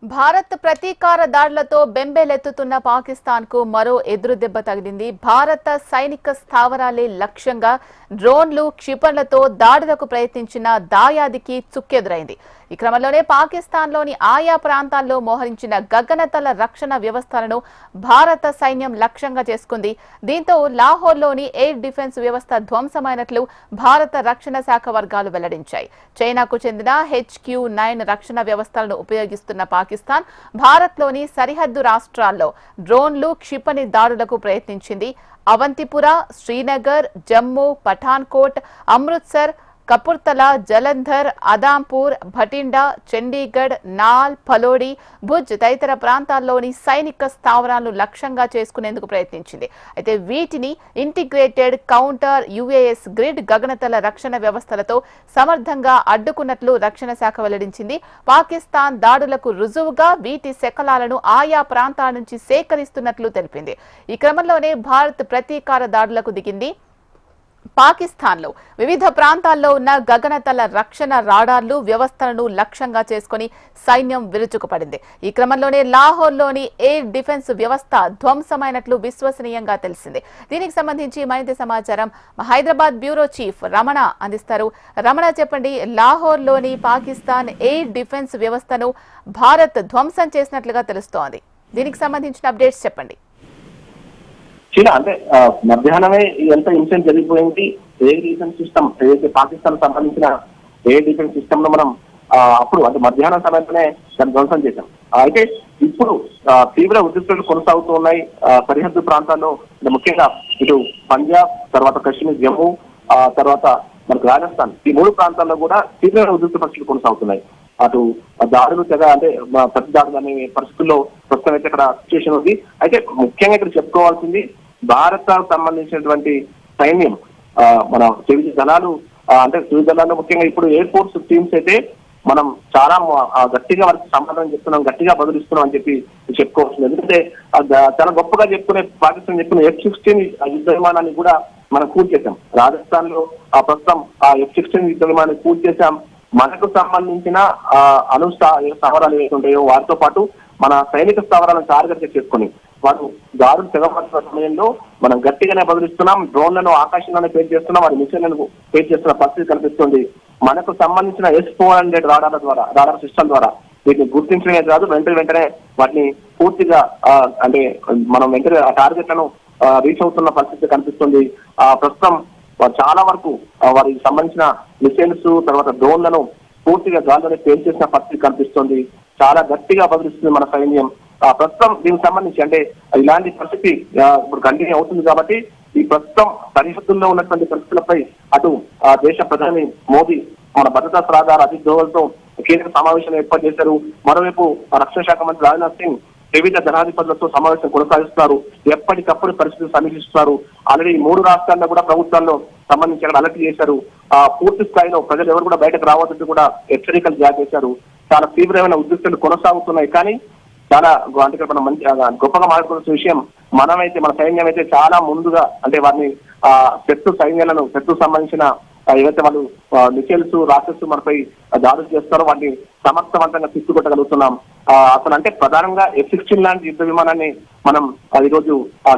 భారత్ ప్రతీకార దాడులతో బెంబేలెత్తుతున్న పాకిస్తాన్ కు మరో ఎదురు దెబ్బ తగిలింది. భారత సైనిక స్థావరాలే లక్ష్యంగా డ్రోన్లు, క్షిపణులతో దాడులకు ప్రయత్నించిన దాయాదికి చుక్కెదురైంది. ఈ క్రమంలోనే పాకిస్తాన్లోని ఆయా ప్రాంతాల్లో మోహరించిన గగనతల రక్షణ వ్యవస్థలను భారత సైన్యం లక్ష్యంగా చేసుకుంది. దీంతో లాహోర్లోని ఎయిర్ డిఫెన్స్ వ్యవస్థ ధ్వంసమైనట్లు భారత రక్షణ శాఖ వర్గాలు వెల్లడించాయి. చైనాకు చెందిన HQ-9 రక్షణ వ్యవస్థలను ఉపయోగిస్తున్న పాకిస్తాన్ భారత్లోని సరిహద్దు రాష్ట్రాల్లో డ్రోన్లు, క్షిపణి దాడులకు ప్రయత్నించింది. అవంతిపుర, శ్రీనగర్, జమ్మూ, పఠాన్కోట్, అమృత్సర్, కపుర్తలా, జలంధర్, అదాంపూర్, భటిండా, చండీగఢ్, నాల్, ఫలోడి, భుజ్ తదితర ప్రాంతాల్లోని సైనిక స్థావరాలను లక్ష్యంగా చేసుకునేందుకు ప్రయత్నించింది. అయితే వీటిని ఇంటిగ్రేటెడ్ కౌంటర్ UAS గ్రిడ్ గగనతల రక్షణ వ్యవస్థలతో సమర్థంగా అడ్డుకున్నట్లు రక్షణ శాఖ వెల్లడించింది. పాకిస్తాన్ దాడులకు రుజువుగా వీటి శకలాలను ఆయా ప్రాంతాల నుంచి సేకరిస్తున్నట్లు తెలిపింది. ఈ క్రమంలోనే భారత్ ప్రతీకార దాడులకు దిగింది. పాకిస్తాన్లో వివిధ ప్రాంతాల్లో ఉన్న గగనతల రక్షణ రాడార్లు వ్యవస్థలను లక్ష్యంగా చేసుకుని సైన్యం విరుచుకుపడింది. ఈ క్రమంలోనే లాహోర్లోని ఎయిర్ డిఫెన్స్ వ్యవస్థ ధ్వంసమైనట్లు విశ్వసనీయంగా తెలిసింది. దీనికి సంబంధించి మరింత సమాచారం హైదరాబాద్ బ్యూరో చీఫ్ రమణ అందిస్తారు. రమణ, చెప్పండి, లాహోర్లోని పాకిస్తాన్ ఎయిర్ డిఫెన్స్ వ్యవస్థను భారత్ ధ్వంసం చేసినట్లుగా తెలుస్తోంది. దీనికి సంబంధించిన అప్డేట్స్ చెప్పండి. చీనా అంటే మధ్యాహ్నమే ఎంత ఇన్సిడెంట్ జరిగిపోయింది. ఎయిర్ డిఫెన్స్ సిస్టమ్ ఏదైతే పాకిస్తాన్ సంబంధించిన ఎయిర్ డిఫెన్స్ సిస్టమ్ లో మనం అప్పుడు అంటే మధ్యాహ్నం సమయంలోనే దాన్ని ధ్వంసం చేశాం. అయితే ఇప్పుడు తీవ్ర ఉద్రిక్తతలు కొనసాగుతూ ఉన్నాయి సరిహద్దు ప్రాంతాల్లో. ముఖ్యంగా ఇటు పంజాబ్, తర్వాత కశ్మీర్, జమ్మూ, తర్వాత మనకు రాజస్థాన్, ఈ 3 ప్రాంతాల్లో కూడా తీవ్ర ఉద్రిక్త పరిస్థితులు కొనసాగుతున్నాయి. అటు దాడులు తెగ అంటే ప్రతి దాడులు అనే పరిస్థితుల్లో ప్రస్తుతం అయితే ఇక్కడ సిచ్యువేషన్ ఉంది. అయితే ముఖ్యంగా ఇక్కడ చెప్పుకోవాల్సింది భారత్ సంబంధించినటువంటి సైన్యం మన త్రివిధ దళాలు అంటే త్రివిధ దళాల్లో ముఖ్యంగా ఇప్పుడు ఎయిర్ ఫోర్స్ టీమ్స్ అయితే మనం చాలా గట్టిగా వారికి సమాధానం చెప్తున్నాం, గట్టిగా బదులిస్తున్నాం అని చెప్పి చెప్పుకోవచ్చు. ఎందుకంటే చాలా గొప్పగా చెప్పుకునే పాకిస్తాన్ చెప్పుకునే F-16 యుద్ధ విమానాన్ని కూడా మనం కూల్చేసాం. రాజస్థాన్ లో ప్రస్తుతం ఆ F-16 యుద్ధ విమానాన్ని కూల్చేసాం. మనకు సంబంధించిన స్థావరాలు ఏవైతే ఉంటాయో వాటితో పాటు మన సైనిక స్థావరాలను టార్గెట్ చేసుకొని వారు దాడులు తెగపడుతున్న సమయంలో మనం గట్టిగానే బదులిస్తున్నాం. డ్రోన్లను ఆకాశంలోనే పేరు చేస్తున్నాం, వారి మిషన్లను పేరు చేస్తున్న పరిస్థితి కనిపిస్తుంది. మనకు సంబంధించిన S-400 రాడార్ సిస్టమ్ ద్వారా వీటిని గుర్తించడమే కాదు, వెంటనే వాటిని పూర్తిగా అంటే మనం వెంటనే ఆ టార్గెట్లను రీచ్ అవుతున్న పరిస్థితి కనిపిస్తుంది. ప్రస్తుతం చాలా వరకు వారికి సంబంధించిన మిసైల్స్ తర్వాత డ్రోన్లను పూర్తిగా గాల్లోనే పేల్చేసిన పరిస్థితి కనిపిస్తుంది. చాలా గట్టిగా బదులిస్తుంది మన సైన్యం. ప్రస్తుతం దీనికి సంబంధించి అంటే ఇలాంటి పరిస్థితి ఇప్పుడు కంటిన్యూ అవుతుంది కాబట్టి ఈ ప్రస్తుతం సరిహద్దుల్లో ఉన్నటువంటి పరిస్థితులపై అటు దేశ ప్రధాని మోదీ మన భద్రతా సలహాదారు అజిత్ దోవల్తో కీలక సమావేశం ఏర్పాటు చేశారు. మరోవైపు రక్షణ శాఖ మంత్రి రాజ్నాథ్ సింగ్ వివిధ దళాధిపతులతో సమావేశం కొనసాగిస్తున్నారు. ఎప్పటికప్పుడు పరిస్థితులు సమీక్షిస్తున్నారు. ఆల్రెడీ 3 రాష్ట్రాల్లో కూడా ప్రభుత్వాల్లో సంబంధించి అక్కడ అలర్ట్ చేశారు. పూర్తి స్థాయిలో ప్రజలు ఎవరు కూడా బయటకు రావద్దు కూడా హెచ్చరికలు జారీ చేశారు. చాలా తీవ్రమైన ఉద్రిక్తతలు కొనసాగుతున్నాయి. కానీ చాలా అంటే మనం మంచి గొప్పగా మాట్లాడుకున్న విషయం మనమైతే మన సైన్యం అయితే చాలా ముందుగా అంటే వారిని శత్రు సంబంధించిన ఏవైతే వాళ్ళు మిసైల్స్ రాకెట్స్ మనపై దాడులు చేస్తారో వాటిని సమర్థవంతంగా తిప్పుకొట్టగలుగుతున్నాం. అసలు అంటే ప్రధానంగా F-16 లాంటి యుద్ధ విమానాన్ని మనం ఈరోజు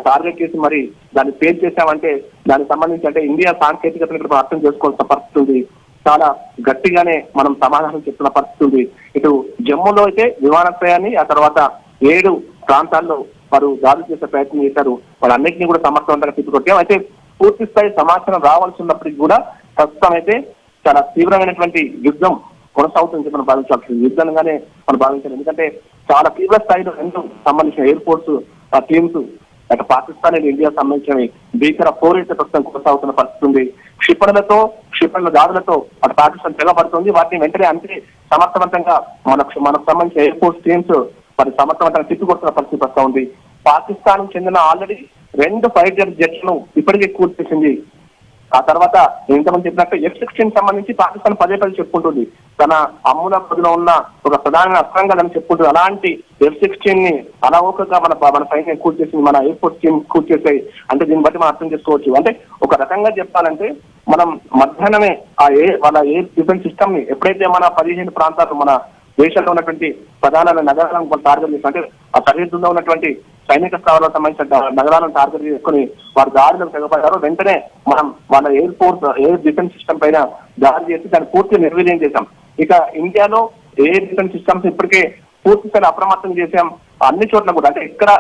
టార్గెట్ చేసి మరి దాన్ని పేరు చేశామంటే దానికి సంబంధించి అంటే ఇండియా సాంకేతికతను ఇక్కడ అర్థం చేసుకోవాల్సిన పరిస్థితి ఉంది. చాలా గట్టిగానే మనం సమాధానం చెప్తున్న పరిస్థితి ఉంది. ఇటు జమ్మూలో అయితే విమానాశ్రయాన్ని ఆ తర్వాత 7 ప్రాంతాల్లో వారు దాడులు చేసే ప్రయత్నం చేశారు. వాళ్ళన్నింటినీ కూడా సమర్థవంతంగా తిప్పుకొట్టాం. అయితే పూర్తి స్థాయి సమాచారం రావాల్సి ఉన్నప్పటికీ కూడా ప్రస్తుతం అయితే చాలా తీవ్రమైనటువంటి యుద్ధం కొనసాగుతుంది మనం భావించాల్సింది. యుద్ధంగానే మనం భావించాలి. ఎందుకంటే చాలా తీవ్ర స్థాయిలో సంబంధించిన ఎయిర్ ఫోర్స్ టీమ్స్ అటు పాకిస్తాన్ ఇండియా సంబంధించిన భీకర పోరైతే ప్రస్తుతం కొనసాగుతున్న పరిస్థితి ఉంది. క్షిపణుల దాడులతో అటు పాకిస్తాన్ తెగబడుతుంది. వాటిని వెంటనే అంతే సమర్థవంతంగా మనకు సంబంధించిన ఎయిర్ ఫోర్స్ టీమ్స్ వారి సమర్థవంతంగా తిప్పికొడుతున్న పరిస్థితి వస్తూ ఉంది. పాకిస్తాన్ చెందిన ఆల్రెడీ 2 ఫైటర్ జెట్లను ఇప్పటికే కూల్చేసింది. ఆ తర్వాత ఇంతమంది చెప్పినట్టు F-16 సంబంధించి పాకిస్తాన్ పదే చెప్పుకుంటుంది తన అమ్ముల పదిలో ఉన్న ఒక ప్రధాన అస్త్రంగా అని చెప్పుకుంటుంది. అలాంటి F-16 ని అనావోకగా మన సైన్యం కూల్చేసింది, మన ఎయిర్ ఫోర్స్ టీమ్ కూల్చేసాయి. అంటే దీన్ని బట్టి మనం అర్థం చేసుకోవచ్చు. అంటే ఒక రకంగా చెప్పాలంటే మనం మధ్యాహ్నమే వాళ్ళ ఎయిర్ డిఫెన్స్ సిస్టమ్ ని ఎప్పుడైతే మన 15 ప్రాంతాలు మన దేశంలో ఉన్నటువంటి ప్రధాన నగరాలను టార్గెట్ చేసి, అంటే ఆ సరిహద్దులో ఉన్నటువంటి సైనిక స్థావరాలకు సంబంధించిన నగరాలను టార్గెట్ చేసుకుని వారు దాడులకు తెగపడ్డారు. వెంటనే మనం వాళ్ళ ఎయిర్ డిఫెన్స్ సిస్టమ్ పైన దాడి చేసి దాన్ని పూర్తిగా నిర్వీర్యం చేశాం. ఇక ఇండియాలో ఎయిర్ డిఫెన్స్ సిస్టమ్స్ ఇప్పటికే పూర్తి స్థాయి అప్రమత్తం చేశాం. అన్ని చోట్ల కూడా, అంటే ఎక్కడ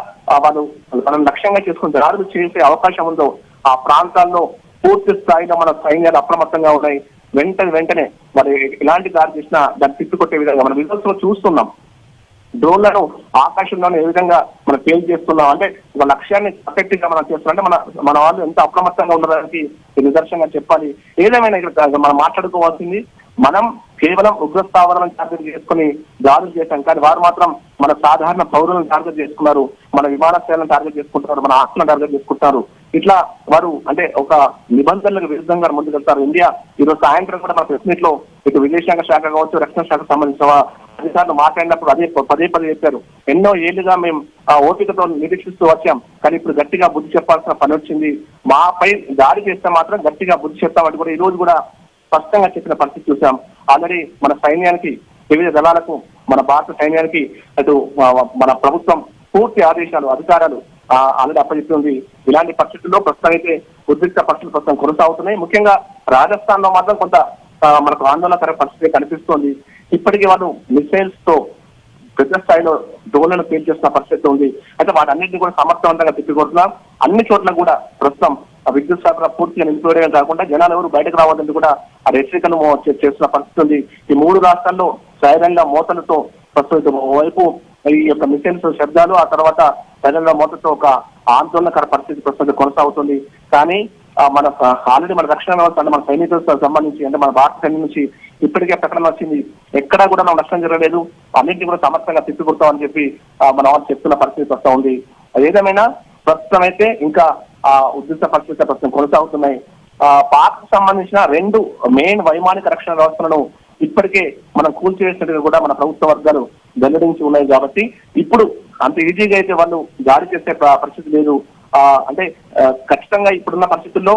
వాళ్ళు మనం లక్ష్యంగా చేసుకుని దాడులు చేసే అవకాశం ఉందో ఆ ప్రాంతాల్లో పూర్తి స్థాయిలో మన సైన్యాలు అప్రమత్తంగా ఉన్నాయి. వెంటనే మరి ఎలాంటి దాడి చేసినా దాన్ని తిప్పికొట్టే విధంగా మనం విజువల్స్ లో చూస్తున్నాం. డ్రోన్లను ఆకాశంలోనే ఏ విధంగా మనం ఫెయిల్ చేస్తున్నాం, అంటే ఒక లక్ష్యాన్ని ఎఫెక్టివ్ గా మనం చేస్తున్నాం. అంటే మన వాళ్ళు ఎంత అప్రమత్తంగా ఉండడానికి నిదర్శనంగా చెప్పాలి. ఏదేమైనా ఇక్కడ మనం మాట్లాడుకోవాల్సింది, మనం కేవలం ఉగ్ర స్థావరాలను టార్గెట్ చేసుకుని దాడులు చేశాం, కానీ వారు మాత్రం మన సాధారణ పౌరులను టార్గెట్ చేసుకున్నారు, మన విమానాశ్రయాలను టార్గెట్ చేసుకుంటున్నారు, మన ఆస్తులను టార్గెట్ చేసుకుంటున్నారు. ఇట్లా వారు అంటే ఒక నిబంధనలకు విరుద్ధంగా ముందుకెళ్తారు. ఇండియా ఈరోజు సాయంత్రం కూడా మన ప్రెస్ మీట్ లో ఇటు విదేశాంగ శాఖ కావచ్చు, రక్షణ శాఖకు సంబంధించిన అధికారులు మాట్లాడినప్పుడు పదే చెప్పారు. ఎన్నో ఏళ్లుగా మేము ఆ ఓపికతో నిరీక్షిస్తూ వచ్చాం, కానీ ఇప్పుడు గట్టిగా బుద్ధి చెప్పాల్సిన పని వచ్చింది. మాపై దాడి చేస్తే మాత్రం గట్టిగా బుద్ధి చెప్తామంటే కూడా ఈ రోజు కూడా స్పష్టంగా చెప్పిన పరిస్థితి చూసాం. ఆల్రెడీ మన సైన్యానికి, వివిధ దళాలకు, మన భారత సైన్యానికి అటు మన ప్రభుత్వం పూర్తి ఆదేశాలు, అధికారాలు ఆల్రెడీ అప్పచెప్తుంది. ఇలాంటి పరిస్థితుల్లో ప్రస్తుతం అయితే ఉద్రిక్త పరిస్థితులు ప్రస్తుతం కొనసాగుతున్నాయి. ముఖ్యంగా రాజస్థాన్ లో మాత్రం కొంత మనకు ఆందోళనకర పరిస్థితి కనిపిస్తోంది. ఇప్పటికీ వాళ్ళు మిసైల్స్ తో పెద్ద స్థాయిలో డ్రోన్లను పేల్చేస్తున్న పరిస్థితి ఉంది. అయితే వాటన్నింటినీ కూడా సమర్థవంతంగా తిప్పికొడుతున్నాం. అన్ని చోట్ల కూడా ప్రస్తుతం విద్యుత్ సరఫరా పూర్తిగా నిలిపివేయడం కాకుండా జనాలు ఎవరు బయటకు రావద్దని కూడా ఆ హెచ్చరికను చేస్తున్న పరిస్థితి ఉంది. ఈ 3 రాష్ట్రాల్లో సైరన్ల మోతలతో ప్రస్తుతం వైపు ఈ యొక్క మిసైల్స్ శబ్దాలు, ఆ తర్వాత సైరన్ల మోతతో ఒక ఆందోళనకర పరిస్థితి ప్రస్తుతం కొనసాగుతుంది. కానీ మన ఆల్రెడీ మన రక్షణ వ్యవస్థ, అంటే మన సైనికులకు సంబంధించి, అంటే మన భారత సైన్యం నుంచి ఇప్పటికే ప్రకటన వచ్చింది, ఎక్కడా కూడా మనం నష్టం జరగలేదు, అన్నింటినీ కూడా సమర్థంగా తిప్పికొడతామని చెప్పి మన వాళ్ళు చెప్తున్న పరిస్థితి వస్తూ ఉంది. ఏదేమైనా ప్రస్తుతం అయితే ఇంకా ఉద్రిక్త పరిస్థితి ప్రస్తుతం కొనసాగుతున్నాయి. పాక్ సంబంధించిన 2 మెయిన్ వైమానిక రక్షణ వ్యవస్థలను ఇప్పటికే మనం కూల్చివేసినట్టుగా కూడా మన ప్రభుత్వ వర్గాలు వెల్లడించి ఉన్నాయి. కాబట్టి ఇప్పుడు అంత ఈజీగా అయితే వాళ్ళు దాడి చేసే పరిస్థితి లేదు. అంటే ఖచ్చితంగా ఇప్పుడున్న పరిస్థితుల్లో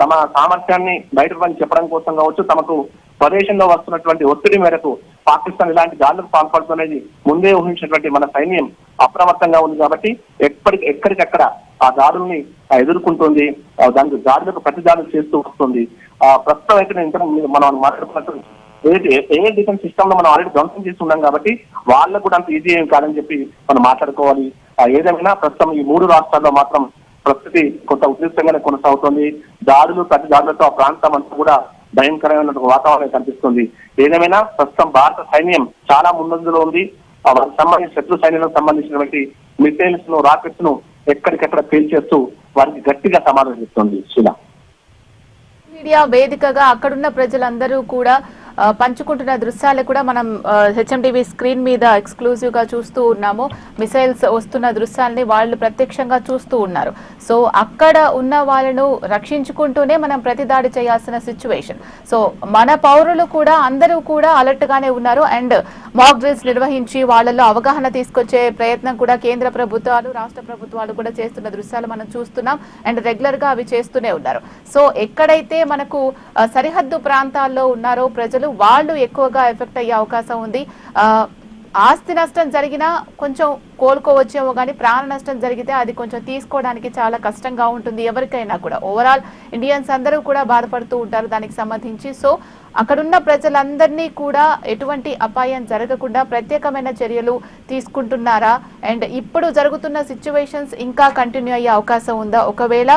తమ సామర్థ్యాన్ని బయటకు చెప్పడం కోసం కావచ్చు, తమకు స్వదేశంలో వస్తున్నటువంటి ఒత్తిడి మేరకు పాకిస్తాన్ ఇలాంటి దాడులకు పాల్పడుతున్నది ముందే ఊహించినటువంటి మన సైన్యం అప్రమత్తంగా ఉంది. కాబట్టి ఎక్కడికక్కడ ఆ దాడుల్ని ఎదుర్కొంటుంది, దానికి దాడులకు ప్రతి దాడులు చేస్తూ వస్తుంది. ప్రస్తుతం అయితే మనం మాట్లాడుకున్నట్టు ఎయిర్ డిఫెన్స్ సిస్టమ్ లో మనం ఆల్రెడీ ధ్వంసం చేస్తున్నాం కాబట్టి వాళ్ళకు కూడా అంత ఈజీ ఏం కాదని చెప్పి మనం మాట్లాడుకోవాలి. ఏదేమైనా ప్రస్తుతం ఈ 3 రాష్ట్రాల్లో మాత్రం పరిస్థితి కొంత ఉద్రిక్తంగానే కొనసాగుతుంది. ప్రతి దాడులతో ఆ ప్రాంతం అంతా కూడా భయంకరమైన వాతావరణం కనిపిస్తుంది. ఏదేమైనా ప్రస్తుతం భారత సైన్యం చాలా ముందంజలో ఉంది. వారికి సంబంధించిన శత్రు సైన్యాలకు సంబంధించినటువంటి మిసైల్స్ ను, రాకెట్స్ ను ఎక్కడికెక్కడ పేల్చేస్తూ వారికి గట్టిగా సమాధానం ఇస్తుంది. శీలా, మీడియా వేదికగా అక్కడున్న ప్రజలందరూ కూడా పంచుకుంటున్న దృశ్యాలు కూడా మనం హెచ్ఎంటీవీ స్క్రీన్ మీద ఎక్స్క్లూజివ్ గా చూస్తూ ఉన్నాము. మిసైల్స్ వస్తున్న దృశ్యాలని వాళ్ళు ప్రత్యక్షంగా చూస్తూ ఉన్నారు. సో అక్కడ ఉన్న వాళ్ళను రక్షించుకుంటూనే మనం ప్రతిదాడి చేయాల్సిన సిచ్యువేషన్. సో మన పౌరులు కూడా అందరూ కూడా అలర్ట్ గానే ఉన్నారు. అండ్ మాక్ డ్రిల్స్ నిర్వహించి వాళ్ళలో అవగాహన తీసుకొచ్చే ప్రయత్నం కూడా కేంద్ర ప్రభుత్వాలు, రాష్ట్ర ప్రభుత్వాలు కూడా చేస్తున్న దృశ్యాలు మనం చూస్తున్నాం. అండ్ రెగ్యులర్ గా అవి చేస్తూనే ఉన్నారు. సో ఎక్కడైతే మనకు సరిహద్దు ప్రాంతాల్లో ఉన్నారో ప్రజలు, వాళ్ళు ఎక్కువగా ఎఫెక్ట్ అయ్యే అవకాశం ఉంది. ఆస్తి నష్టం జరిగినా కొంచెం కోలుకోవచ్చేమో, కానీ ప్రాణ నష్టం జరిగితే అది కొంచెం తీసుకోవడానికి చాలా కష్టంగా ఉంటుంది ఎవరికైనా కూడా. ఓవరాల్ ఇండియన్స్ అందరూ కూడా బాధపడుతూ ఉంటారు దానికి సంబంధించి. సో అక్కడున్న ప్రజలందరినీ కూడా ఎటువంటి అపాయం జరగకుండా ప్రత్యేకమైన చర్యలు తీసుకుంటున్నారా? అండ్ ఇప్పుడు జరుగుతున్న సిచ్యువేషన్స్ ఇంకా కంటిన్యూ అయ్యే అవకాశం ఉందా? ఒకవేళ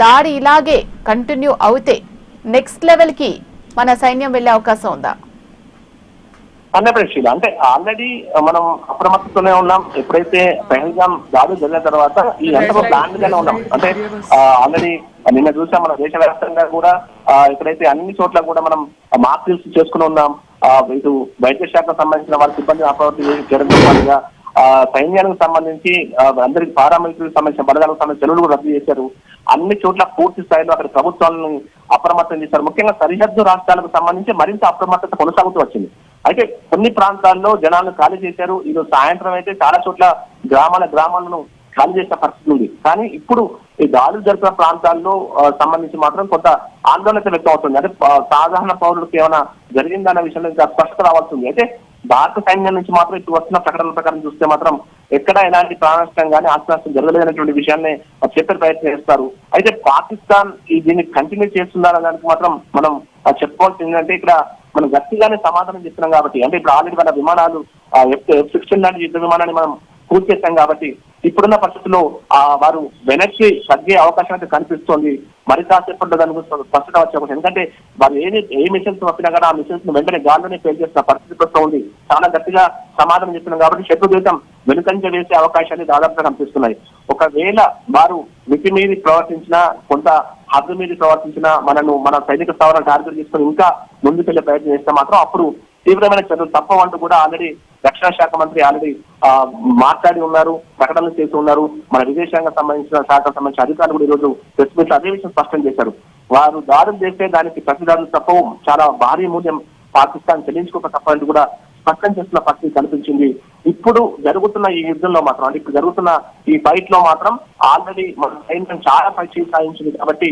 దాడి ఇలాగే కంటిన్యూ అవుతే నెక్స్ట్ లెవెల్ కి మన సైన్యం వెళ్లే అవకాశం ఉందా? అన్నప్రశీల, అంటే ఆల్రెడీ మనం అప్రమత్తతోనే ఉన్నాం. ఎప్పుడైతే పహల్గాం దాడులు జరిగిన తర్వాత ఈ అంతా ప్లాన్ గానే ఉన్నాం. అంటే ఆల్రెడీ నిన్న చూసాం, మన దేశవ్యాప్తంగా కూడా ఎక్కడైతే అన్ని చోట్ల కూడా మనం మాక్ డ్రిల్స్ చేసుకుని ఉన్నాం. ఇటు వైద్య శాఖకు సంబంధించిన వాళ్ళ సిబ్బంది అప్రమత్తం చేయడంతో పాటుగా సైన్యానికి సంబంధించి అందరికి పారామిలిటరీకి సంబంధించిన బలగాలకు సంబంధించిన సెలవులు కూడా రద్దు చేశారు. అన్ని చోట్ల పూర్తి స్థాయిలో అక్కడ ప్రభుత్వాలను అప్రమత్తం చేశారు. ముఖ్యంగా సరిహద్దు రాష్ట్రాలకు సంబంధించి మరింత అప్రమత్తత కొనసాగుతూ వచ్చింది. అయితే కొన్ని ప్రాంతాల్లో జనాలను ఖాళీ చేశారు. ఈరోజు సాయంత్రం అయితే చాలా చోట్ల గ్రామాలను ఖాళీ చేసిన పరిస్థితి ఉంది. కానీ ఇప్పుడు ఈ దాడులు జరిపిన ప్రాంతాల్లో సంబంధించి మాత్రం కొంత ఆందోళన వ్యక్తం అవుతుంది. అంటే సాధారణ పౌరులకు ఏమైనా జరిగిందన్న విషయంలో ఇంకా స్పష్టత రావాల్సింది. అయితే భారత సైన్యం నుంచి మాత్రం ఇప్పుడు వస్తున్న ప్రకటనల ప్రకారం చూస్తే మాత్రం ఎక్కడ ఎలాంటి ప్రాణ నష్టం కానీ ఆస్తి నష్టం జరగలేదనేటువంటి విషయాన్ని చెప్పే ప్రయత్నం చేస్తారు. అయితే పాకిస్తాన్ దీన్ని కంటిన్యూ చేస్తుందనే దానికి మాత్రం మనం చెప్పుకోవాల్సింది ఏంటంటే ఇక్కడ మనం గట్టిగానే సమాధానం చెప్తున్నాం కాబట్టి, అంటే ఇప్పుడు ఆల్రెడీ మన విమానాలు F-16 లాంటి యుద్ధ విమానాన్ని మనం పూర్తి చేస్తాం కాబట్టి ఇప్పుడున్న పరిస్థితుల్లో వారు వెనక్కి తగ్గే అవకాశం అయితే కనిపిస్తోంది. మరి కాసేపట్లో దాని గురించి స్పష్టత వచ్చే అవకాశం, ఎందుకంటే వారు ఏ మిషన్స్ పంపినా కూడా ఆ మిషన్స్ వెంటనే గాల్లోనే ఫెయిల్ చేసిన పరిస్థితి ప్రస్తుతం ఉంది. చాలా గట్టిగా సమాధానం చెప్తున్నాం కాబట్టి శత్రు దేశం వెనుకంజ వేసే అవకాశాలు దాదాపుగా కనిపిస్తున్నాయి. ఒకవేళ వారు మితిమీరి ప్రవర్తించినా, కొంత హద్దు మీది ప్రవర్తించినా, మన సైనిక స్థావరాలు టార్గెట్ చేసుకుని ఇంకా ముందుకెళ్లే ప్రయత్నం చేస్తే మాత్రం అప్పుడు తీవ్రమైన చర్యలు తప్పవంటూ కూడా ఆల్రెడీ రక్షణ శాఖ మంత్రి ఆల్రెడీ మాట్లాడి ఉన్నారు, ప్రకటనలు చేసి ఉన్నారు. మన విదేశాంగ సంబంధించిన శాఖకు సంబంధించిన అధికారులు కూడా ఈరోజు ప్రెస్ మీట్ అదే విషయం స్పష్టం చేశారు. వారు దాడులు చేస్తే దానికి ప్రతిదాడులు తప్పవు, చాలా భారీ మూల్యం పాకిస్తాన్ చెల్లించుకోక తప్పని కూడా స్పష్టం చేస్తున్న పరిస్థితి కనిపించింది. ఇప్పుడు జరుగుతున్న ఈ యుద్ధంలో మాత్రం, అంటే ఇప్పుడు జరుగుతున్న ఈ ఫైట్ లో మాత్రం ఆల్రెడీ మన సైన్యం చాలా పైచి సాధించింది కాబట్టి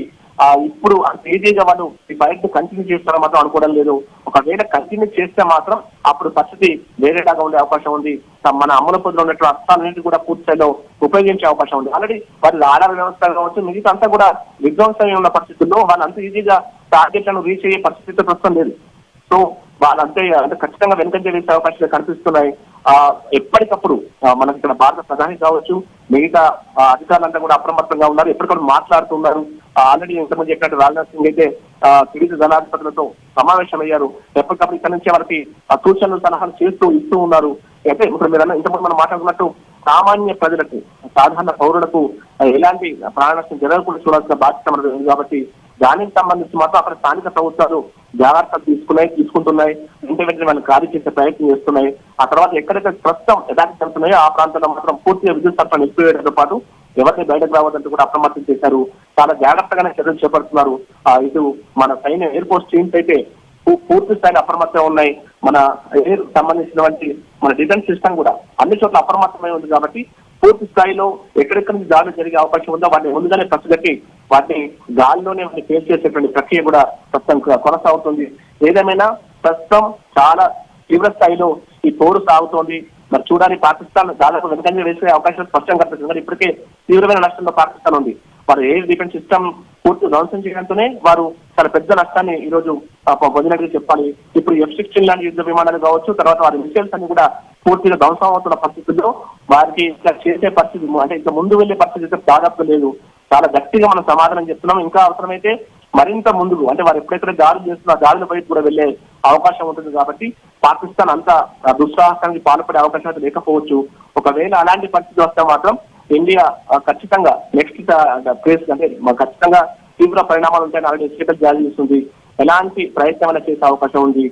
ఇప్పుడు అంత ఈజీగా వాళ్ళు ఈ ఫైట్ కంటిన్యూ చేస్తారో మాత్రం అనుకోవడం లేదు. ఒకవేళ కంటిన్యూ చేస్తే మాత్రం అప్పుడు పరిస్థితి వేరేలాగా ఉండే అవకాశం ఉంది. మన అమలు పొందిలో ఉన్నటువంటి అస్త్రాలన్నింటి కూడా పూర్తి స్థాయిలో ఉపయోగించే అవకాశం ఉంది. ఆల్రెడీ వారి రాడార్ వ్యవస్థ కావచ్చు, మిగతా అంతా కూడా విధ్వంసంగా ఉన్న పరిస్థితుల్లో వాళ్ళు అంత ఈజీగా టార్గెట్లను రీచ్ అయ్యే పరిస్థితి ప్రస్తుతం లేదు. సో వాళ్ళంటే అంటే ఖచ్చితంగా వెనుకంజ వేసే అవకాశాలు కనిపిస్తున్నాయి. ఎప్పటికప్పుడు మనకి ఇక్కడ భారత ప్రధాని కావచ్చు, మిగతా అధికారులంతా కూడా అప్రమత్తంగా ఉన్నారు, ఎప్పటికప్పుడు మాట్లాడుతున్నారు. ఆల్రెడీ ఇంతకుముందు చెప్పినట్టు రాజ్నాథ్ సింగ్ అయితే వివిధ దళాధిపతులతో సమావేశమయ్యారు. ఎప్పటికప్పుడు ఇక్కడ నుంచి వారికి సూచనలు సలహాలు ఇస్తూ ఉన్నారు. అయితే ఇప్పుడు మీరు ఇంతకుముందు మనం మాట్లాడుకున్నట్టు సామాన్య ప్రజలకు, సాధారణ పౌరులకు ఎలాంటి ప్రాణ నష్టం జరగకుండా చూడాల్సిన బాధ్యత మనకు ఉంది కాబట్టి దానికి సంబంధించి మాత్రం అక్కడ స్థానిక ప్రభుత్వాలు జాగ్రత్తలు తీసుకుంటున్నాయి. వెంటనే మనం ఖాళీ చేసే ప్రయత్నం చేస్తున్నాయి. ఆ తర్వాత ఎక్కడైతే ప్రస్తుతం యథార్థ జరుగుతున్నాయో ఆ ప్రాంతంలో మాత్రం పూర్తిగా విద్యుత్ సరఫరా నిలిపివేయడంతో పాటు ఎవరిని బయటకు రావద్దంటూ కూడా అప్రమత్తం చేశారు. చాలా జాగ్రత్తగానే చర్యలు చేపడుతున్నారు. ఇటు మన సైన్యం ఎయిర్ ఫోర్స్ టీమ్స్ అయితే పూర్తి స్థాయిలో అప్రమత్తం ఉన్నాయి. మన ఎయిర్ సంబంధించినటువంటి మన డిఫెన్స్ సిస్టమ్ కూడా అన్ని చోట్ల అప్రమత్తమై ఉంది కాబట్టి పూర్తి స్థాయిలో ఎక్కడెక్కడ నుంచి దాడులు జరిగే అవకాశం ఉందో వాటిని ముందుగానే పసిగట్టి వాటిని గాల్లోనే వాటిని ఫేస్ చేసేటువంటి ప్రక్రియ కూడా ప్రస్తుతం కొనసాగుతుంది. ఏదేమైనా ప్రస్తుతం చాలా తీవ్ర స్థాయిలో ఈ పోరు సాగుతోంది. మరి చూడాలి, పాకిస్తాన్ దాదాపు వెనుకంజ వేసే అవకాశం స్పష్టంగా కనిపిస్తుంది. మరి ఇప్పటికే తీవ్రమైన నష్టంలో పాకిస్తాన్ ఉంది. వారు ఎయిర్ డిఫెన్స్ సిస్టమ్ పూర్తి ధ్వంసం చేయడంతోనే వారు చాలా పెద్ద నష్టాన్ని ఈ రోజు పొందినట్టుగా చెప్పాలి. ఇప్పుడు F-16 లాంటి యుద్ధ విమానాలు కావచ్చు, తర్వాత వారి మిసైల్స్ అన్ని కూడా పూర్తిగా ధ్వంసం అవుతున్న పరిస్థితుల్లో వారికి ఇట్లా చేసే పరిస్థితి, అంటే ఇంకా ముందు వెళ్లే పరిస్థితి దాదాపు లేదు. చాలా గట్టిగా మనం సమాధానం చెప్తున్నాం. ఇంకా అవసరమైతే మరింత ముందుకు, అంటే వారు ఎప్పుడెక్కడ దాడులు చేస్తున్న దాడుల బయట కూడా వెళ్లే అవకాశం ఉంటుంది కాబట్టి పాకిస్తాన్ అంత దుస్సాహసానికి పాల్పడే అవకాశం అయితే లేకపోవచ్చు. ఒకవేళ అలాంటి పరిస్థితి వస్తే మాత్రం ఇండియా ఖచ్చితంగా నెక్స్ట్ ఫేజ్ అంటే ఖచ్చితంగా తీవ్ర పరిణామాలు ఉంటాయని ఆల్రెడీ స్టేటస్ జారీ చేస్తుంది. ఎలాంటి ప్రయత్నం చేసే అవకాశం ఉంది,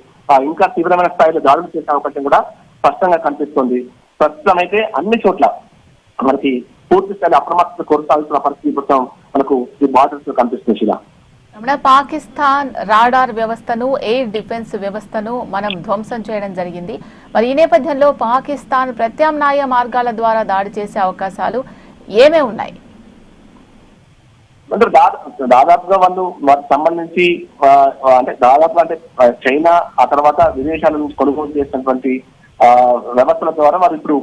ఇంకా తీవ్రమైన స్థాయిలో దాడులు చేసే అవకాశం కూడా స్పష్టంగా కనిపిస్తుంది. ప్రస్తుతం అయితే అన్ని చోట్ల మనకి పూర్తి స్థాయిలో అప్రమత్తత కొనసాగుతున్న పరిస్థితి ప్రస్తుతం మనకు ఈ బార్డర్స్ లో కనిపిస్తుంది. శిలా, పాకిస్తాన్ రాడార్ వ్యవస్థను, ఎయిర్ డిఫెన్స్ వ్యవస్థను మనం ధ్వంసం చేయడం జరిగింది. మరి ఈ నేపథ్యంలో పాకిస్తాన్ ప్రత్యామ్నాయ మార్గాల ద్వారా దాడి చేసే అవకాశాలు ఏమే ఉన్నాయి? అంటే దాదాపుగా వారికి సంబంధించి అంటే దాదాపు అంటే చైనా, ఆ తర్వాత విదేశాల నుంచి కొనుగోలు చేసినటువంటి వ్యవస్థల ద్వారా వారు ఇప్పుడు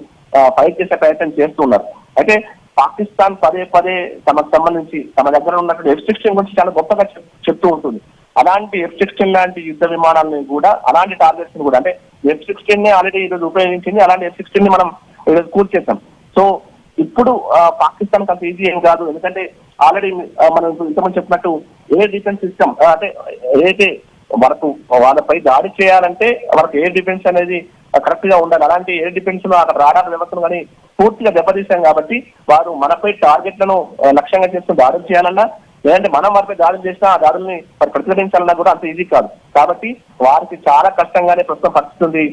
ఫైట్ చేసే ప్రయత్నం చేస్తున్నారు. అయితే పాకిస్తాన్ పదే పదే తమకు సంబంధించి తమ దగ్గర ఉన్నటువంటి F-16 గురించి చాలా గొప్పగా చెప్తూ ఉంటుంది. అలాంటి F-16 లాంటి యుద్ధ విమానాలను కూడా, అలాంటి టార్గెట్స్ కూడా, అంటే F-16 ఆల్రెడీ ఈరోజు ఉపయోగించింది, అలాంటి F-16 మనం ఈరోజు కూల్చేసాం. సో ఇప్పుడు పాకిస్తాన్ అంత ఈజీ ఏం కాదు. ఎందుకంటే ఆల్రెడీ మనం ఇంతకుముందు చెప్పినట్టు ఎయిర్ డిఫెన్స్ సిస్టమ్, అంటే ఏదైతే మనకు వాళ్ళపై దాడి చేయాలంటే మనకు ఎయిర్ డిఫెన్స్ అనేది కరెక్ట్ గా ఉండాలి. అలాంటి ఎయిర్ డిఫెన్స్ లో అక్కడ రాడార్ వ్యవస్థను కానీ పూర్తిగా దెబ్బతీశాం కాబట్టి వారు మనపై టార్గెట్లను లక్ష్యంగా చేసుకుని దాడులు చేయాలన్నా, లేదంటే మనం వారిపై దాడులు చేసినా ఆ దాడుల్ని ప్రతిఘటించాలన్నా కూడా అంత ఈజీ కాదు. కాబట్టి వారికి చాలా కష్టంగానే ప్రస్తుతం పరిస్థితి ఉంది.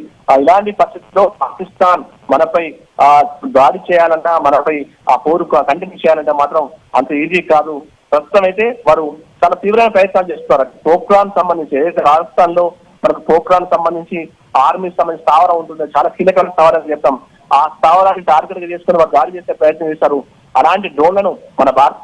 ఇలాంటి పరిస్థితుల్లో పాకిస్తాన్ మనపై దాడి చేయాలన్నా, మనపై ఆ పోరు కంటిన్యూ చేయాలంటే మాత్రం అంత ఈజీ కాదు. ప్రస్తుతం అయితే వారు చాలా తీవ్రమైన ప్రయత్నాలు చేస్తున్నారు. పోఖ్రాన్ సంబంధించి ఏదైతే రాజస్థాన్ లో మనకు పోఖ్రాన్ సంబంధించి ఆర్మీకి సంబంధించి స్థావరం ఉంటుంది, చాలా కీలకమైన స్థావరం చెప్తాం. ఆ స్థావరాన్ని టార్గెట్ గా చేసుకుని వారు దాడి చేసే ప్రయత్నం చేశారు. అలాంటి డ్రోన్లను మన భారత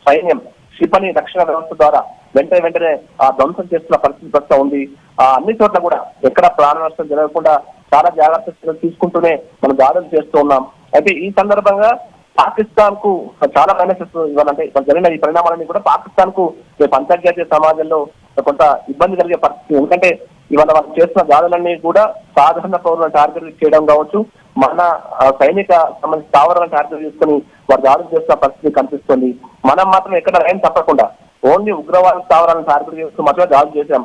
సైన్యం క్షిపణి రక్షణ వ్యవస్థ ద్వారా వెంటనే ధ్వంసం చేస్తున్న పరిస్థితి ప్రస్తుతం ఉంది. అన్ని చోట్ల కూడా ఎక్కడ ప్రాణ నష్టం జరగకుండా చాలా జాగ్రత్తలు తీసుకుంటూనే మనం దాడులు చేస్తూ ఉన్నాం. అయితే ఈ సందర్భంగా పాకిస్తాన్ కు చాలా మైనసెస్ ఇవ్వాలంటే జరిగిన ఈ పరిణామాలన్నీ కూడా పాకిస్తాన్ కు రేపు అంతర్జాతీయ సమాజంలో కొంత ఇబ్బంది కలిగే పరిస్థితి. ఎందుకంటే ఇవాళ వాళ్ళు చేస్తున్న దాడులన్నీ కూడా సాధారణ పౌరులను టార్గెట్ చేయడం కావచ్చు, మన సైనిక సంబంధించిన స్థావరాలను టార్గెట్ చేసుకుని వారు దాడులు చేస్తున్న పరిస్థితి కనిపిస్తుంది. మనం మాత్రం ఎక్కడ లైన్ తప్పకుండా ఓన్లీ ఉగ్రవాద స్థావరాలను టార్గెట్ చేస్తూ మాత్రమే దాడులు చేశాం.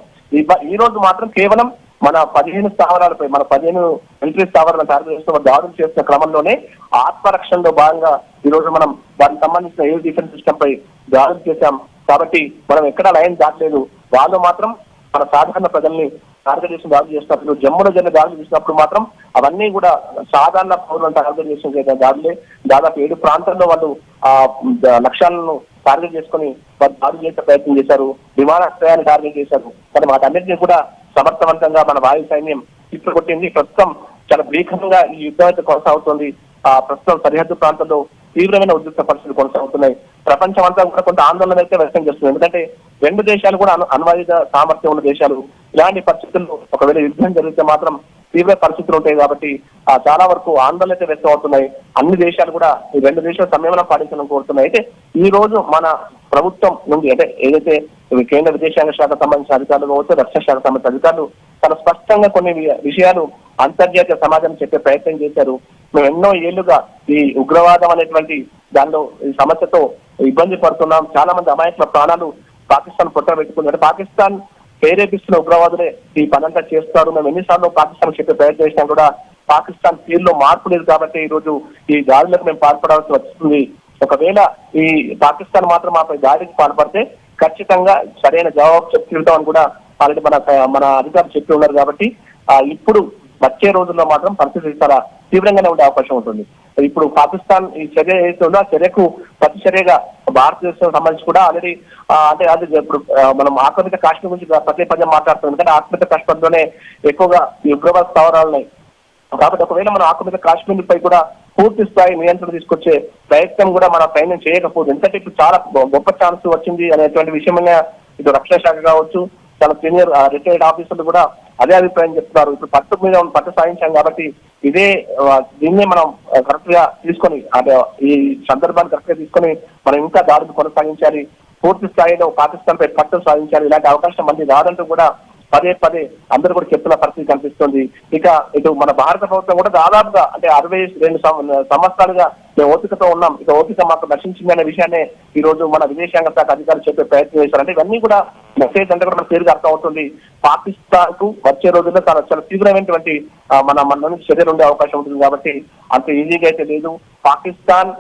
ఈ రోజు మాత్రం కేవలం మన 15 స్థావరాలపై మన 15 మిలిటరీ స్థావరాలను టార్గెట్ చేస్తూ దాడులు చేస్తున్న క్రమంలోనే ఆత్మరక్షణలో భాగంగా ఈ రోజు మనం దానికి సంబంధించిన ఎయిర్ డిఫెన్స్ సిస్టమ్ పై దాడులు చేశాం. కాబట్టి మనం ఎక్కడా లైన్ దాటలేదు. వాళ్ళు మాత్రం మన సాధారణ ప్రజల్ని టార్గెట్ చేసి దాడులు చేసినప్పుడు, జమ్మూలో జరిగిన దాడులు చేసినప్పుడు మాత్రం అవన్నీ కూడా సాధారణ పౌరులను టార్గెట్ చేసిన దాడులే. దాదాపు 7 ప్రాంతాల్లో వాళ్ళు లక్ష్యాలను టార్గెట్ చేసుకుని వారు దాడులు చేసే ప్రయత్నం చేశారు. విమానాశ్రయాన్ని టార్గెట్ చేశారు. కానీ వాటన్నిటినీ కూడా సమర్థవంతంగా మన వాయు సైన్యం తిప్పికొట్టింది. ప్రస్తుతం చాలా భీకరంగా ఈ యుద్ధం అయితే కొనసాగుతుంది. ప్రస్తుతం సరిహద్దు ప్రాంతంలో తీవ్రమైన ఉద్రిక్త పరిస్థితులు కొనసాగుతున్నాయి. ప్రపంచం అంతా కూడా కొంత ఆందోళన అయితే వ్యక్తం చేస్తుంది. ఎందుకంటే 2 దేశాలు కూడా అణ్వాయుధ సామర్థ్యం ఉన్న దేశాలు. ఇలాంటి పరిస్థితుల్లో ఒకవేళ యుద్ధం జరిగితే మాత్రం తీవ్ర పరిస్థితులు ఉంటాయి. కాబట్టి చాలా వరకు ఆందోళన అయితే వ్యక్తం అవుతున్నాయి. అన్ని దేశాలు కూడా ఈ 2 దేశాలు సంయమనం పాటించాలని కోరుతున్నాయి. అయితే ఈ రోజు మన ప్రభుత్వం నుండి అంటే ఏదైతే కేంద్ర విదేశాంగ శాఖ సంబంధించిన అధికారులు కావచ్చు, రక్షణ శాఖ సంబంధించిన అధికారులు చాలా స్పష్టంగా కొన్ని విషయాలు అంతర్జాతీయ సమాజం చెప్పే ప్రయత్నం చేశారు. మేము ఎన్నో ఏళ్లుగా ఈ ఉగ్రవాదం అనేటువంటి దానిలో ఈ సమస్యతో ఇబ్బంది పడుతున్నాం. చాలా మంది అమాయకుల ప్రాణాలు పాకిస్తాన్ పొట్ట పెట్టుకుంది. పాకిస్తాన్ ప్రేరేపిస్తున్న ఉగ్రవాదులే ఈ పనంతా చేస్తారు. మేము ఎన్నిసార్లు పాకిస్తాన్ చెప్పే ప్రయత్నం చేసినా కూడా పాకిస్తాన్ తీరులో మార్పు లేదు. కాబట్టి ఈ రోజు ఈ దాడులకు మేము పాల్పడాల్సి వస్తుంది. ఒకవేళ ఈ పాకిస్తాన్ మాత్రం మాపై దాడికి పాల్పడితే ఖచ్చితంగా సరైన జవాబు చెప్తుంటామని కూడా ఆల్రెడీ మన అధికారులు చెప్పి ఉన్నారు. కాబట్టి ఇప్పుడు వచ్చే రోజుల్లో మాత్రం పరిస్థితి చాలా తీవ్రంగానే ఉండే అవకాశం ఉంటుంది. ఇప్పుడు పాకిస్తాన్ ఈ చర్య ఏదైతే ఉందో ఆ చర్యకు ప్రతి చర్యగా భారతదేశం సంబంధించి కూడా ఆల్రెడీ అంటే అది ఇప్పుడు మనం ఆక్రమిత కాశ్మీర్ గురించి పదే మాట్లాడుతున్నాం. ఎందుకంటే ఆక్రమిత కాశ్మీర్లోనే ఎక్కువగా ఈ ఉగ్రవాద స్థావరాలున్నాయి. కాబట్టి ఒకవేళ మనం ఆక్రమిత కాశ్మీర్ పై కూడా పూర్తి స్థాయి నియంత్రణ తీసుకొచ్చే ప్రయత్నం కూడా మన సైన్యం చేయకపోదు. ఎందుకంటే ఇప్పుడు చాలా గొప్ప ఛాన్స్ వచ్చింది అనేటువంటి విషయమైనా ఇటు రక్షణ శాఖ కావచ్చు, చాలా సీనియర్ రిటైర్డ్ ఆఫీసర్లు కూడా అదే అభిప్రాయం చెప్తున్నారు. ఇప్పుడు పట్టు సాధించాం కాబట్టి దీన్నే మనం కరెక్ట్ గా తీసుకొని ఈ సందర్భాన్ని కరెక్ట్ గా తీసుకొని మనం ఇంకా దాడులు కొనసాగించాలి. పూర్తి స్థాయిలో పాకిస్తాన్ పై పట్టు సాధించాలి. ఇలాంటి అవకాశం మళ్ళీ రాదంటూ కూడా పదే అందరూ కూడా చెప్తున్న పరిస్థితి కనిపిస్తుంది. ఇక ఇటు మన భారత ప్రభుత్వం కూడా దాదాపుగా అంటే 62 సంవత్సరాలుగా మేము ఓపికతో ఉన్నాం. ఇక ఓపిక మాకు నశించింది అనే విషయాన్ని ఈ రోజు మన విదేశాంగ శాఖ అధికారులు చెప్పే ప్రయత్నం చేశారు. అంటే ఇవన్నీ కూడా మెసేజ్ అంటే కూడా మనకు క్లియర్గా అర్థం అవుతుంది. పాకిస్తాన్ కు వచ్చే రోజుల్లో చాలా తీవ్రమైనటువంటి మన నుంచి చర్యలు ఉండే అవకాశం ఉంటుంది. కాబట్టి అంత ఈజీగా అయితే లేదు. పాకిస్తాన్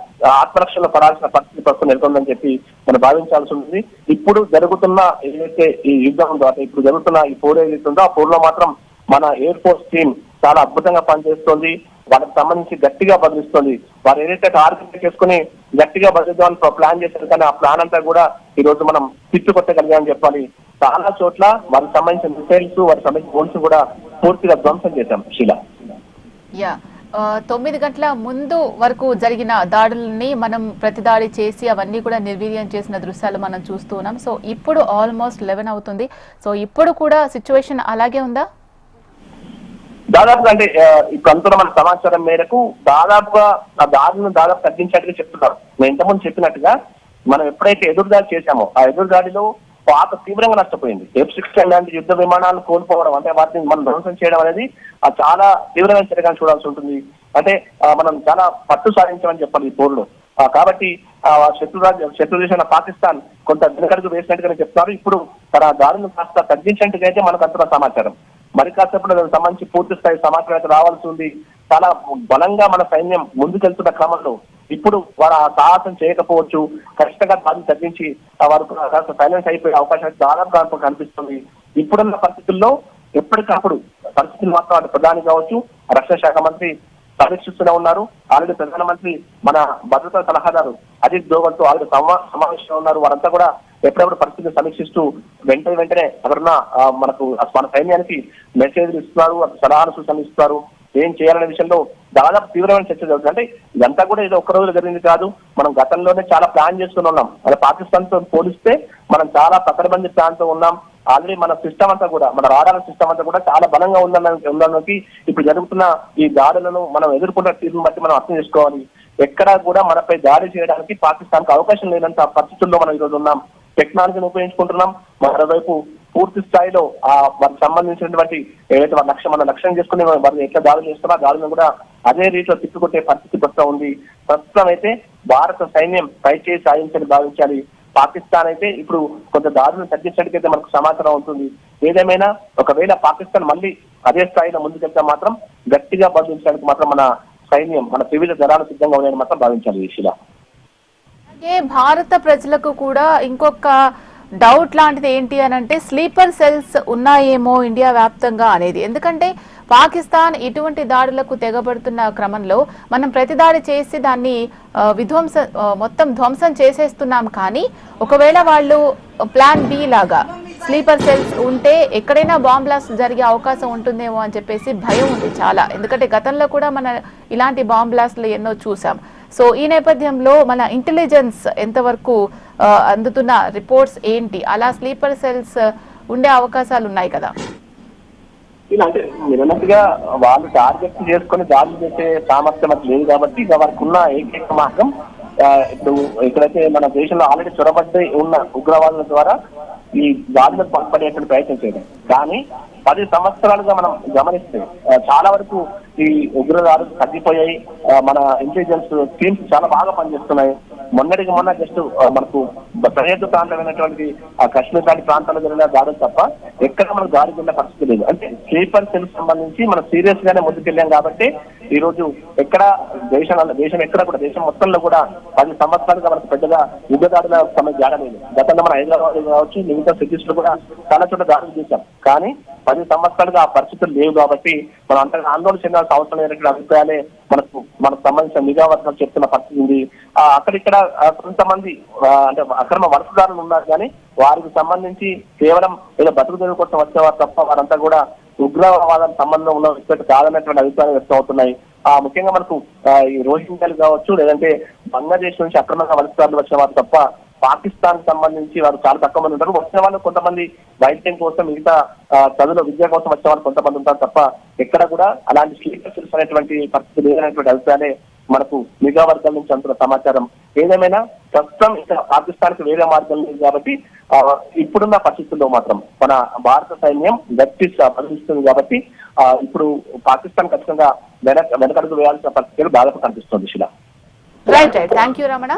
ఆత్మరక్షణలో పడాల్సిన పరిస్థితి ప్రస్తుతం నెలకొందని చెప్పి మనం భావించాల్సి ఉంటుంది. ఇప్పుడు జరుగుతున్న ఏదైతే ఈ యుద్ధం ఉందో అంటే ఇప్పుడు జరుగుతున్న ఈ పోర్ ఏదైతే ఉందో ఆ పోర్లో మాత్రం మన ఎయిర్ ఫోర్స్ టీం చాలా అద్భుతంగా పనిచేస్తోంది. వాళ్ళకి సంబంధించి గట్టిగా బదిలిస్తుంది. వారు ఏదైతే టార్గెట్ చేసుకుని గట్టిగా బదిలిద్దామని ప్లాన్ చేశారు, కానీ ఆ ప్లాన్ అంతా కూడా ఈ రోజు మనం తిప్పికొట్టగలిగామని చెప్పాలి. చాలా చోట్ల వారికి సంబంధించిన మిసైల్స్, వారికి సంబంధించిన డ్రోన్స్ కూడా పూర్తిగా ధ్వంసం చేశాం. శీలా 9 గంటల ముందు వరకు జరిగిన దాడుల్ని మనం ప్రతిదాడి చేసి అవన్నీ కూడా నిర్వీర్యం చేసిన దృశ్యాలు మనం చూస్తూ ఉన్నాం. సో ఇప్పుడు ఆల్మోస్ట్ 11 అవుతుంది. సో ఇప్పుడు కూడా సిచ్యువేషన్ అలాగే ఉందా? దాదాపుగా అంటే ఇప్పుడు అంతా మన సమాచారం మేరకు దాదాపుగా ఆ దాడులను తగ్గించినట్టుగా చెప్తున్నారు. నేను ఇంతకుముందు చెప్పినట్టుగా మనం ఎప్పుడైతే ఎదురుదాడి చేశామో ఆ ఎదురుదాడిలో పాత తీవ్రంగా నష్టపోయింది. F-16 లాంటి యుద్ధ విమానాలు కోల్పోవడం అంటే వాటిని మనం ధ్వంసం చేయడం అనేది చాలా తీవ్రమైన చర్యగా చూడాల్సి ఉంటుంది. అంటే మనం చాలా పట్టు సాధించామని చెప్పాలి ఈ పోరులో. కాబట్టి శత్రు దేశం పాకిస్తాన్ కొంత వెనకడుగు వేసినట్టుగానే చెప్తున్నారు. ఇప్పుడు తన దాడులను కాస్త తగ్గించినట్టుగా అయితే మనకు అంటున్న సమాచారం. మరి కాసేపు దానికి సంబంధించి పూర్తి స్థాయి సమాచారం అయితే రావాల్సి ఉంది. చాలా బలంగా మన సైన్యం ముందుకెళ్తున్న క్రమంలో ఇప్పుడు వారు ఆ సాహసం చేయకపోవచ్చు. ఖచ్చితంగా దాన్ని తగ్గించి వారు కాస్త సైలెన్స్ అయిపోయే అవకాశం దాదాపు కనిపిస్తుంది. ఇప్పుడున్న పరిస్థితుల్లో ఎప్పటికప్పుడు పరిస్థితులు మాత్రం ప్రధాని కావచ్చు, రక్షణ శాఖ మంత్రి సమీక్షిస్తూనే ఉన్నారు. ఆల్రెడీ ప్రధానమంత్రి మన భద్రతా సలహాదారు అజిత్ దోవల్ తో ఆల్రెడీ సమావేశంలో ఉన్నారు. వారంతా కూడా ఎప్పుడెప్పుడు పరిస్థితిని సమీక్షిస్తూ వెంటనే ఎవరన్నా మన సైన్యానికి మెసేజ్లు ఇస్తున్నారు, సలహాలు సూచనలు ఇస్తున్నారు. ఏం చేయాలనే విషయంలో దాదాపు తీవ్రమైన చర్చ జరుగుతుంది. అంటే ఇదంతా కూడా ఏదో ఒక్క రోజులో జరిగింది కాదు. మనం గతంలోనే చాలా ప్లాన్ చేసుకుని ఉన్నాం. అదే పాకిస్తాన్ తో పోలిస్తే మనం చాలా పకడ్బందీ ప్లాన్ తో ఉన్నాం. ఆల్రెడీ మన సిస్టమ్ అంతా కూడా, మన రాడాల సిస్టమ్ అంతా కూడా చాలా బలంగా ఉందన్నకి ఇప్పుడు జరుగుతున్న ఈ దాడులను మనం ఎదుర్కొన్న తీరును బట్టి మనం అర్థం చేసుకోవాలి. ఎక్కడా కూడా మనపై దాడి చేయడానికి పాకిస్తాన్ కు అవకాశం లేనంత పరిస్థితుల్లో మనం ఈరోజు ఉన్నాం. టెక్నాలజీని ఉపయోగించుకుంటున్నాం. మరోవైపు పూర్తి స్థాయిలో వారికి సంబంధించినటువంటి ఏదైతే మన లక్ష్యం చేసుకుని వారు ఎట్లా దాడులు చేస్తున్నా దాడులను కూడా అదే రీతిలో తిప్పుకొట్టే పరిస్థితి ప్రస్తుతం ఉంది. ప్రస్తుతం అయితే భారత సైన్యం పైచేయి సాధించని భావించాలి. పాకిస్తాన్ అయితే ఇప్పుడు కొంత దాడులను తగ్గించడానికైతే మనకు సమాచారం ఉంటుంది. ఏదేమైనా ఒకవేళ పాకిస్తాన్ మళ్ళీ అదే స్థాయిలో ముందుకెళ్తే మాత్రం గట్టిగా బంధించడానికి మాత్రం మన సైన్యం, మన త్రివిధ దళాలు సిద్ధంగా ఉన్నాయని మాత్రం భావించాలి. ఈ విషయంలో అలాగే భారత ప్రజలకు కూడా ఇంకొక డౌట్ లాంటిది ఏంటి అని అంటే, స్లీపర్ సెల్స్ ఉన్నాయేమో ఇండియా వ్యాప్తంగా అనేది. ఎందుకంటే పాకిస్తాన్ ఇటువంటి దాడులకు తెగబడుతున్న క్రమంలో మనం ప్రతి దాడి చేసి దాన్ని మొత్తం ధ్వంసం చేసేస్తున్నాం. కానీ ఒకవేళ వాళ్ళు ప్లాన్ బి లాగా స్లీపర్ సెల్స్ ఉంటే ఎక్కడైనా బాంబ్ బ్లాస్ట్ జరిగే అవకాశం ఉంటుందేమో అని చెప్పేసి భయం ఉంది చాలా. ఎందుకంటే గతంలో కూడా మన ఇలాంటి బాంబ్ బ్లాస్ట్లు ఎన్నో చూసాం. సో ఈ నేపథ్యంలో మన ఇంటెలిజెన్స్ ఎంతవరకు అందుతున్న రిపోర్ట్స్ ఏంటి? అలా స్లీపర్ సెల్స్ ఉండే అవకాశాలు ఉన్నాయి కదా. ఇలా అంటే నిన్నట్టుగా వాళ్ళు టార్గెట్ చేసుకుని దాడులు చేసే సామర్థ్యం అది లేదు కాబట్టి ఇక వారికి ఉన్న ఏకైక మార్గం ఇప్పుడు ఎక్కడైతే మన దేశంలో ఆల్రెడీ చొరబడి ఉన్న ఉగ్రవాదుల ద్వారా ఈ దాడులకు పాల్పడేటువంటి ప్రయత్నం చేయడం. కానీ 10 సంవత్సరాలుగా మనం గమనిస్తే చాలా వరకు ఈ ఉగ్రదాడులు తగ్గిపోయాయి. మన ఇంటెలిజెన్స్ టీమ్స్ చాలా బాగా పనిచేస్తున్నాయి. మొన్నటికి మొన్న జస్ట్ మనకు సరిహద్దు ప్రాంతమైనటువంటి కాశ్మీర్ లాంటి ప్రాంతాల్లో జరిగిన దాడులు తప్ప ఎక్కడ మనకు దాడి జరిగిన పరిస్థితి లేదు. అంటే స్లీపర్ సెల్స్ సంబంధించి మనం సీరియస్ గానే ముందుకెళ్ళాం కాబట్టి ఈ రోజు ఎక్కడ దేశం ఎక్కడ కూడా దేశం మొత్తంలో కూడా 10 సంవత్సరాలుగా మనకు పెద్దగా యుద్ధ దాడుల సమయం జాడలేదు. గతంలో మన హైదరాబాద్ కావచ్చు, మిగతా సిటీస్ లో కూడా చాలా చోట్ల దాడులు చేశాం. కానీ 10 సంవత్సరాలుగా ఆ పరిస్థితులు లేవు కాబట్టి మనం అంతగా ఆందోళన చెందాల్సిన అవసరం లేనటువంటి అభిప్రాయాలే మనకు సంబంధించిన నిఘా వర్గాలు చెప్తున్న పరిస్థితి ఉంది. అక్కడిక్కడ కొంతమంది అంటే అక్రమ వలసదారులు ఉన్నారు. కానీ వారికి సంబంధించి కేవలం ఏదో బతుకు తెరువు కోసం వచ్చేవారు తప్ప వారంతా కూడా ఉగ్రవాదానికి సంబంధం ఉన్న వ్యక్తి కాదన్నటువంటి అభిప్రాయాలు వ్యక్తం అవుతున్నాయి. ముఖ్యంగా మనకు ఈ రోహింగ్యాలు కావచ్చు, లేదంటే బంగ్లాదేశ్ నుంచి అక్రమంగా వలసదారులు వచ్చిన వారు తప్ప పాకిస్తాన్ సంబంధించి వారు చాలా తక్కువ మంది ఉంటారు. వచ్చిన వాళ్ళు కొంతమంది వైద్యం కోసం, మిగతా చదువులో విద్య కోసం వచ్చిన వాళ్ళు కొంతమంది ఉంటారు తప్ప ఎక్కడ కూడా అలాంటి స్లీపర్ సెల్స్ అనేటువంటి పరిస్థితి లేదనేటువంటి అభిప్రాయాలే మనకు నిఘా వర్గాల నుంచి అందుతున్న సమాచారం. ఏదేమైనా ప్రస్తుతం ఇక్కడ పాకిస్తాన్ కి వేరే మార్గం లేదు కాబట్టి ఇప్పుడున్న పరిస్థితుల్లో మాత్రం మన భారత సైన్యం గట్టి బదిలిస్తుంది కాబట్టి ఇప్పుడు పాకిస్తాన్ ఖచ్చితంగా వెనకడుగు వేయాల్సిన పరిస్థితులు దాదాపు కనిపిస్తుంది. శిలా. రైట్. Thank you Ramana.